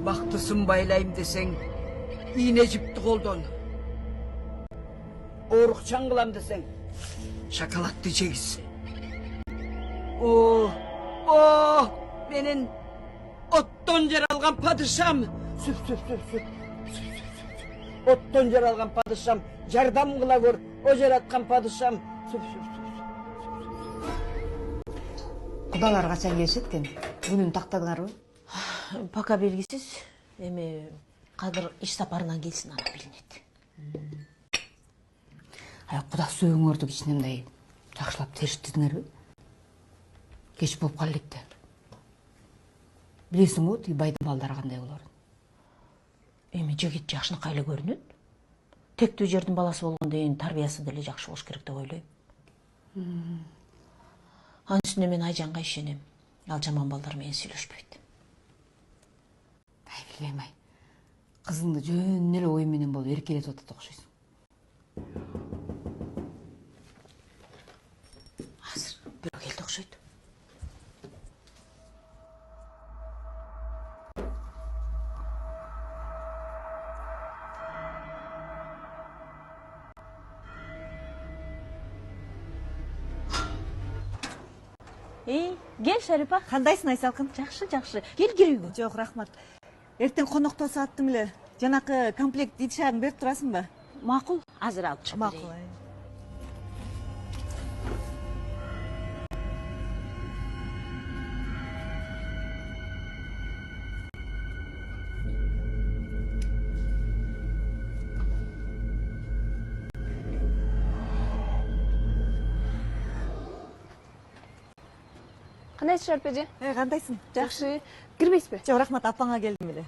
Бақтысын байлайым десең, ине жіпті қолдон. Орықшан қылам десең, шоколадты жегіз. О, менің оттон жаралған падышам. Оттон жаралған падышам, жардам қыла көр, о жаратқан падышам. Құдалар қачан келишет экен? Күнүн тактадыңарбы? Пока белгисиз. Эми кадыр иш сапарынан келсин, ана билинет. Құда сүйөңөрдү кичинемдей жакшылап териштиңерби? Кеч болуп калды элек да. Билесиң го, тиги байдын балдары кандай болорун. Эми жигит жакшынакай эле көрүнөт. Тектүү жердин баласы болгондон кийин тарбиясы деле жакшы болуш керек деп ойлойм. Анын үстүнө мен Айжанга ишенем. Ал жаман балдар менен сүйлөшпөйт. Билбейм ай. Кызыңды жөн эле ой менен болуп эркелетип атат окшойсуң. Азыр бирөө келди окшойт. Кел Шарипа. Кандайсың Айсалкын? Жакшы. Кел кирүүгө. Жок, рахмат. Эртең коноктосо аттым эле. Жанакы комплект ичагын берип турасыңбы? Макул. Азыр алып чыгып берейин. Макул. Кандайсың Шарипа эже? Кандайсың? Жакшы. Кирбейсизби? Жок, рахмат, апаңа келдим эле.